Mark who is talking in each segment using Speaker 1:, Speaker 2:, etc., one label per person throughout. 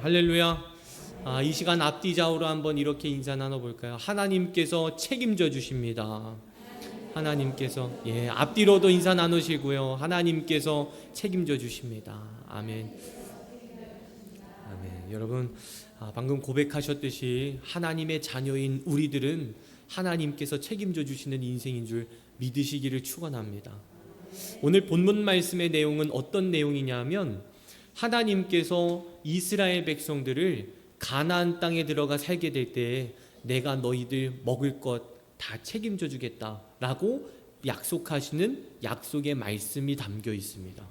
Speaker 1: 할렐루야. 이 시간 앞뒤 좌우로 한번 이렇게 인사 나눠볼까요? 하나님께서 책임져 주십니다. 하나님께서 앞뒤로도 인사 나누시고요. 하나님께서 책임져 주십니다. 아멘. 아멘. 여러분, 방금 고백하셨듯이 하나님의 자녀인 우리들은 하나님께서 책임져 주시는 인생인 줄 믿으시기를 축원합니다. 오늘 본문 말씀의 내용은 어떤 내용이냐면, 하나님께서 이스라엘 백성들을 가나안 땅에 들어가 살게 될 때 내가 너희들 먹을 것 다 책임져 주겠다라고 약속하시는 약속의 말씀이 담겨 있습니다.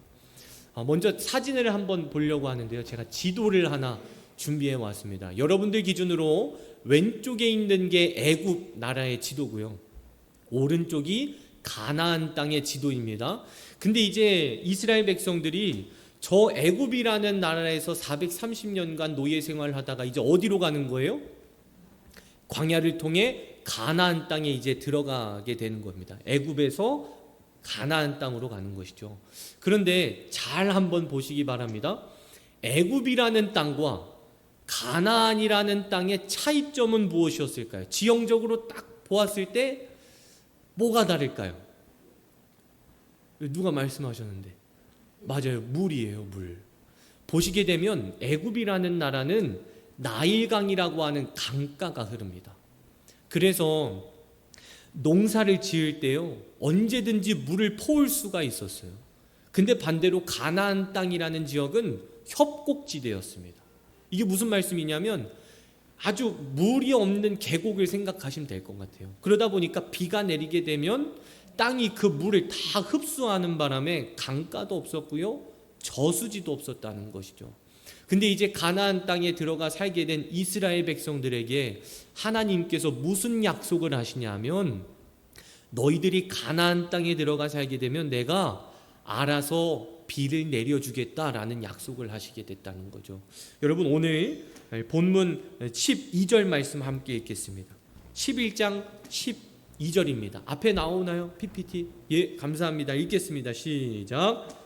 Speaker 1: 먼저 사진을 한번 보려고 하는데요. 제가 지도를 하나 준비해 왔습니다. 여러분들 기준으로 왼쪽에 있는 게 애굽 나라의 지도고요. 오른쪽이 가나안 땅의 지도입니다. 근데 이제 이스라엘 백성들이 저 애굽이라는 나라에서 430년간 노예 생활을 하다가 이제 어디로 가는 거예요? 광야를 통해 가나안 땅에 이제 들어가게 되는 겁니다. 애굽에서 가나안 땅으로 가는 것이죠. 그런데 잘 한번 보시기 바랍니다. 애굽이라는 땅과 가나안이라는 땅의 차이점은 무엇이었을까요? 지형적으로 딱 보았을 때 뭐가 다를까요? 누가 말씀하셨는데? 맞아요. 물이에요. 물. 보시게 되면 애굽이라는 나라는 나일강이라고 하는 강가가 흐릅니다. 그래서 농사를 지을 때요, 언제든지 물을 퍼올 수가 있었어요. 근데 반대로 가나안 땅이라는 지역은 협곡지대였습니다. 이게 무슨 말씀이냐면 아주 물이 없는 계곡을 생각하시면 될 것 같아요. 그러다 보니까 비가 내리게 되면 땅이 그 물을 다 흡수하는 바람에 강가도 없었고요, 저수지도 없었다는 것이죠. 근데 이제 가나안 땅에 들어가 살게 된 이스라엘 백성들에게 하나님께서 무슨 약속을 하시냐면, 너희들이 가나안 땅에 들어가 살게 되면 내가 알아서 비를 내려주겠다라는 약속을 하시게 됐다는 거죠. 여러분, 오늘 본문 12절 말씀 함께 읽겠습니다. 11장 12절입니다. 앞에 나오나요? PPT? 예, 감사합니다. 읽겠습니다. 시작.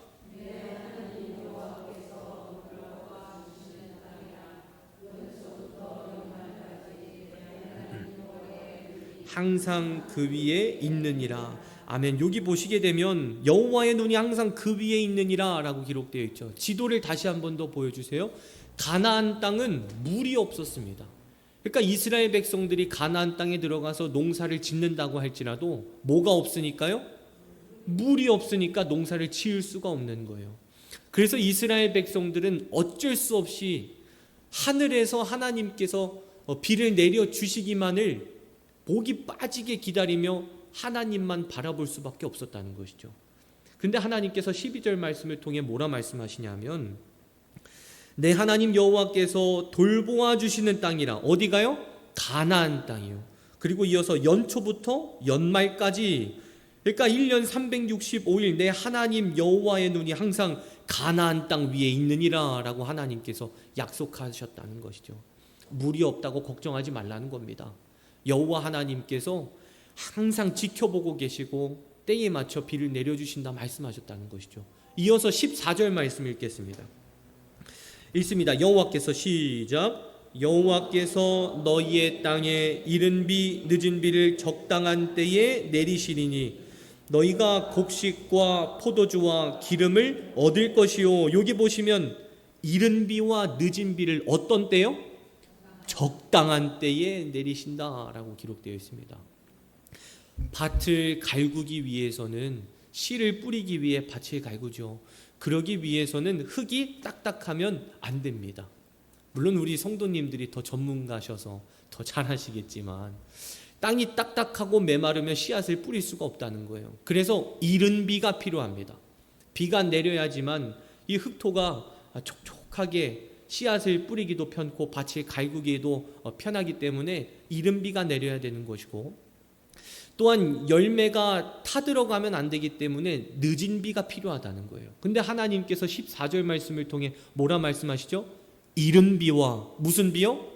Speaker 1: 항상 그 위에 있느니라. 아멘. 여기 보시게 되면 여호와의 눈이 항상 그 위에 있느니라 라고 기록되어 있죠. 지도를 다시 한 번 더 보여주세요. 가나안 땅은 물이 없었습니다. 그러니까 이스라엘 백성들이 가나안 땅에 들어가서 농사를 짓는다고 할지라도 뭐가 없으니까요? 물이 없으니까 농사를 지을 수가 없는 거예요. 그래서 이스라엘 백성들은 어쩔 수 없이 하늘에서 하나님께서 비를 내려주시기만을 목이 빠지게 기다리며 하나님만 바라볼 수밖에 없었다는 것이죠. 근데 하나님께서 12절 말씀을 통해 뭐라 말씀하시냐면, 내 하나님 여호와께서 돌보아 주시는 땅이라. 어디가요? 가나안 땅이요. 그리고 이어서 연초부터 연말까지, 그러니까 1년 365일 내 하나님 여호와의 눈이 항상 가나안 땅 위에 있느니라 라고 하나님께서 약속하셨다는 것이죠. 물이 없다고 걱정하지 말라는 겁니다. 여호와 하나님께서 항상 지켜보고 계시고 때에 맞춰 비를 내려주신다 말씀하셨다는 것이죠. 이어서 14절 말씀 읽겠습니다. 읽습니다. 여호와께서 시작. 여호와께서 너희의 땅에 이른 비 늦은 비를 적당한 때에 내리시리니 너희가 곡식과 포도주와 기름을 얻을 것이요. 여기 보시면 이른 비와 늦은 비를 어떤 때요? 적당한 때에 내리신다라고 기록되어 있습니다. 밭을 갈구기 위해서는 씨를 뿌리기 위해 밭을 갈구죠. 그러기 위해서는 흙이 딱딱하면 안 됩니다. 물론 우리 성도님들이 더 전문가셔서 더 잘하시겠지만 땅이 딱딱하고 메마르면 씨앗을 뿌릴 수가 없다는 거예요. 그래서 이른 비가 필요합니다. 비가 내려야지만 이 흙토가 촉촉하게 씨앗을 뿌리기도 편고 밭을 갈구기에도 편하기 때문에 이른 비가 내려야 되는 것이고, 또한 열매가 타들어가면 안 되기 때문에 늦은 비가 필요하다는 거예요. 근데 하나님께서 14절 말씀을 통해 뭐라 말씀하시죠? 이른 비와 무슨 비요?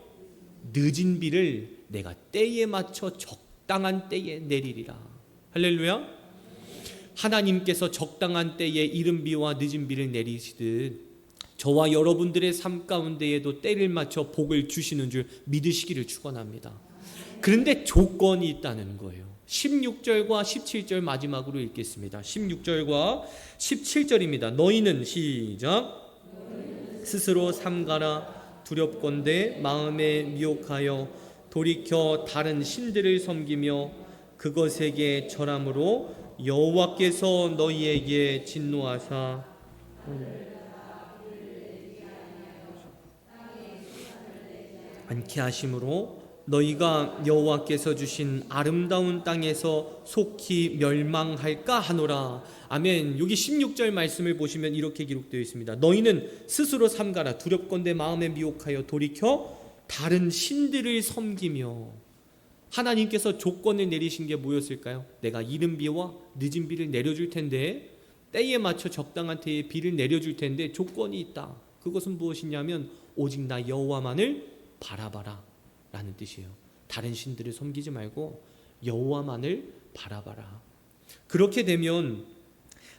Speaker 1: 늦은 비를 내가 때에 맞춰 적당한 때에 내리리라. 할렐루야. 하나님께서 적당한 때에 이른 비와 늦은 비를 내리시듯 저와 여러분들의 삶 가운데에도 때를 맞춰 복을 주시는 줄 믿으시기를 축원합니다. 그런데 조건이 있다는 거예요. 16절과 17절 마지막으로 읽겠습니다. 16절과 17절입니다. 너희는 시작. 스스로 삼가라. 두렵건대 마음에 미혹하여 돌이켜 다른 신들을 섬기며 그것에게 절함으로 여호와께서 너희에게 진노하사 않게 하심으로 너희가 여호와께서 주신 아름다운 땅에서 속히 멸망할까 하노라. 아멘. 여기 16절 말씀을 보시면 이렇게 기록되어 있습니다. 너희는 스스로 삼가라. 두렵건대 마음에 미혹하여 돌이켜 다른 신들을 섬기며. 하나님께서 조건을 내리신 게 뭐였을까요? 내가 이른 비와 늦은 비를 내려줄 텐데, 때에 맞춰 적당한 때에 비를 내려줄 텐데 조건이 있다. 그것은 무엇이냐면 오직 나 여호와만을 바라봐라 라는 뜻이에요. 다른 신들을 섬기지 말고 여호와만을 바라봐라. 그렇게 되면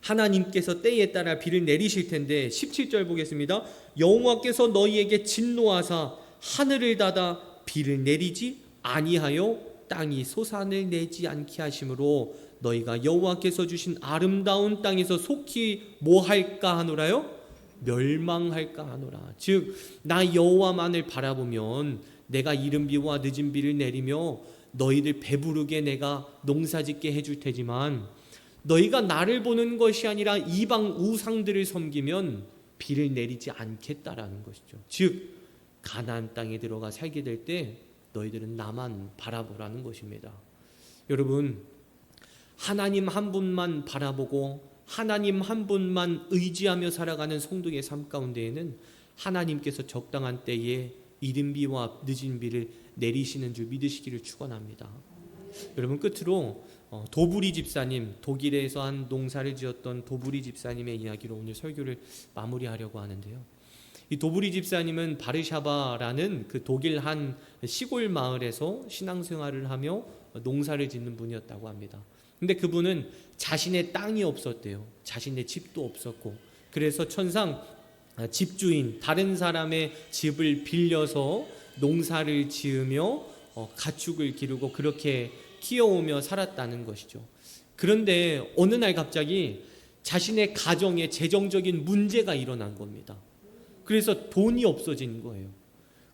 Speaker 1: 하나님께서 때에 따라 비를 내리실 텐데 17절 보겠습니다. 여호와께서 너희에게 진노하사 하늘을 닫아 비를 내리지 아니하여 땅이 소산을 내지 않게 하심으로 너희가 여호와께서 주신 아름다운 땅에서 속히 뭐할까 하노라요? 멸망할까 하노라. 즉 나 여호와만을 바라보면 내가 이른 비와 늦은 비를 내리며 너희들 배부르게 내가 농사짓게 해줄 테지만, 너희가 나를 보는 것이 아니라 이방 우상들을 섬기면 비를 내리지 않겠다라는 것이죠. 즉 가나안 땅에 들어가 살게 될 때 너희들은 나만 바라보라는 것입니다. 여러분, 하나님 한 분만 바라보고 하나님 한 분만 의지하며 살아가는 성도의 삶 가운데에는 하나님께서 적당한 때에 이른 비와 늦은 비를 내리시는 줄 믿으시기를 축원합니다. 여러분, 끝으로 도브리 집사님, 독일에서 한 농사를 지었던 도브리 집사님의 이야기로 오늘 설교를 마무리하려고 하는데요. 이 도브리 집사님은 바르샤바라는 그 독일 한 시골 마을에서 신앙생활을 하며 농사를 짓는 분이었다고 합니다. 근데 그분은 자신의 땅이 없었대요. 자신의 집도 없었고, 그래서 천상 집주인, 다른 사람의 집을 빌려서 농사를 지으며 가축을 기르고 그렇게 키워오며 살았다는 것이죠. 그런데 어느 날 갑자기 자신의 가정에 재정적인 문제가 일어난 겁니다. 그래서 돈이 없어진 거예요.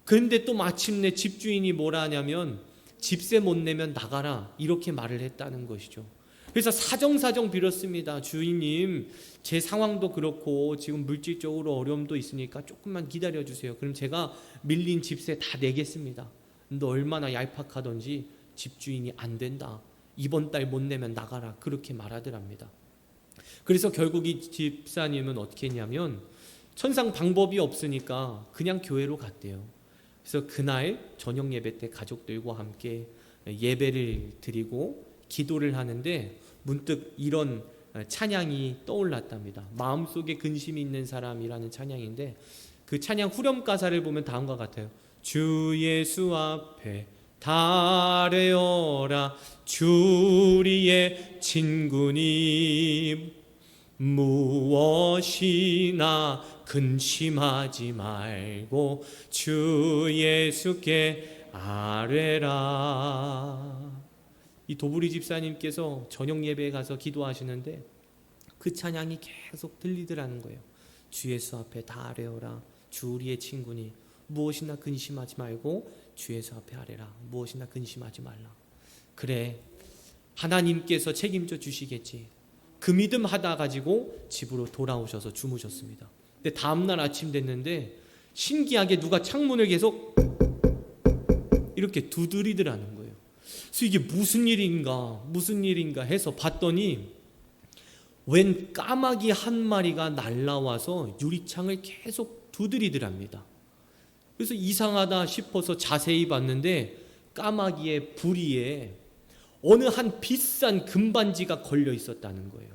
Speaker 1: 그런데 또 마침내 집주인이 뭐라 하냐면 집세 못 내면 나가라, 이렇게 말을 했다는 것이죠. 그래서 사정사정 빌었습니다. 주인님, 제 상황도 그렇고 지금 물질적으로 어려움도 있으니까 조금만 기다려주세요. 그럼 제가 밀린 집세 다 내겠습니다. 근데 얼마나 얄팍하던지 집주인이 안 된다, 이번 달 못 내면 나가라, 그렇게 말하더랍니다. 그래서 결국 이 집사님은 어떻게 했냐면 천상 방법이 없으니까 그냥 교회로 갔대요. 그래서 그날 저녁 예배 때 가족들과 함께 예배를 드리고 기도를 하는데 문득 이런 찬양이 떠올랐답니다. 마음속에 근심이 있는 사람이라는 찬양인데, 그 찬양 후렴 가사를 보면 다음과 같아요. 주 예수 앞에 달에어라, 주 우리의 친구님, 무엇이나 근심하지 말고 주 예수께 아뢰라. 이 도브리 집사님께서 저녁 예배에 가서 기도하시는데 그 찬양이 계속 들리더라는 거예요. 주 예수 앞에 다 아뢰어라, 주 우리의 친구니, 무엇이나 근심하지 말고 주 예수 앞에 아뢰라, 무엇이나 근심하지 말라. 그래, 하나님께서 책임져 주시겠지. 그 믿음 하다 가지고 집으로 돌아오셔서 주무셨습니다. 근데 다음날 아침 됐는데 신기하게 누가 창문을 계속 이렇게 두드리더라는 거예요. 그래서 이게 무슨 일인가 해서 봤더니 웬 까마귀 한 마리가 날라와서 유리창을 계속 두드리더랍니다. 그래서 이상하다 싶어서 자세히 봤는데 까마귀의 부리에 어느 한 비싼 금반지가 걸려 있었다는 거예요.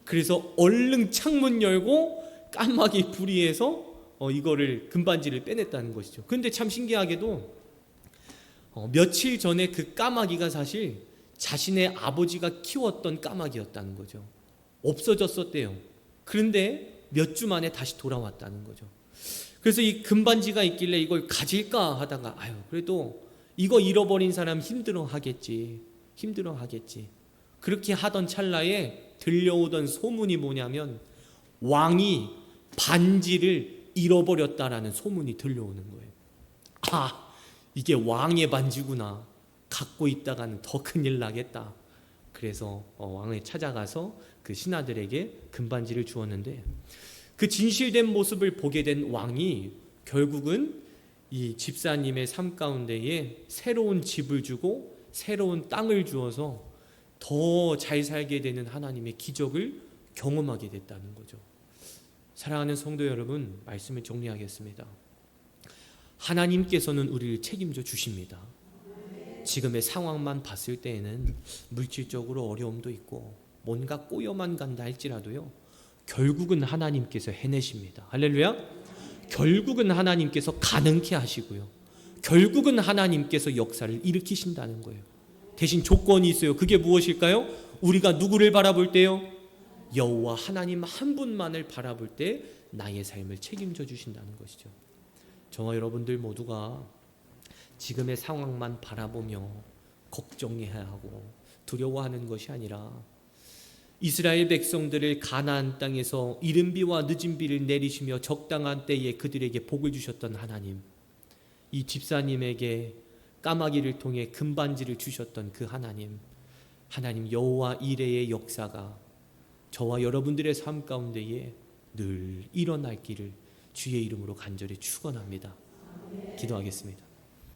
Speaker 1: 그래서 얼른 창문 열고 까마귀 부리에서 이거를 금반지를 빼냈다는 것이죠. 그런데 참 신기하게도 며칠 전에 그 까마귀가 사실 자신의 아버지가 키웠던 까마귀였다는 거죠. 없어졌었대요. 그런데 몇 주 만에 다시 돌아왔다는 거죠. 그래서 이 금반지가 있길래 이걸 가질까 하다가 그래도 이거 잃어버린 사람 힘들어하겠지. 그렇게 하던 찰나에 들려오던 소문이 뭐냐면 왕이 반지를 잃어버렸다라는 소문이 들려오는 거예요. 이게 왕의 반지구나. 갖고 있다가는 더 큰일 나겠다. 그래서 왕을 찾아가서 그 신하들에게 금반지를 주었는데, 그 진실된 모습을 보게 된 왕이 결국은 이 집사님의 삶 가운데에 새로운 집을 주고 새로운 땅을 주어서 더 잘 살게 되는 하나님의 기적을 경험하게 됐다는 거죠. 사랑하는 성도 여러분, 말씀을 정리하겠습니다. 하나님께서는 우리를 책임져 주십니다. 지금의 상황만 봤을 때에는 물질적으로 어려움도 있고 뭔가 꼬여만 간다 할지라도요, 결국은 하나님께서 해내십니다. 할렐루야. 결국은 하나님께서 가능케 하시고요, 결국은 하나님께서 역사를 일으키신다는 거예요. 대신 조건이 있어요. 그게 무엇일까요? 우리가 누구를 바라볼 때요? 여호와 하나님 한 분만을 바라볼 때 나의 삶을 책임져 주신다는 것이죠. 저와 여러분들 모두가 지금의 상황만 바라보며 걱정해야 하고 두려워하는 것이 아니라, 이스라엘 백성들을 가나안 땅에서 이른 비와 늦은 비를 내리시며 적당한 때에 그들에게 복을 주셨던 하나님, 이 집사님에게 까마귀를 통해 금반지를 주셨던 그 하나님 여호와 이레의 역사가 저와 여러분들의 삶 가운데에 늘 일어날 길을 주의 이름으로 간절히 축원합니다. 기도하겠습니다.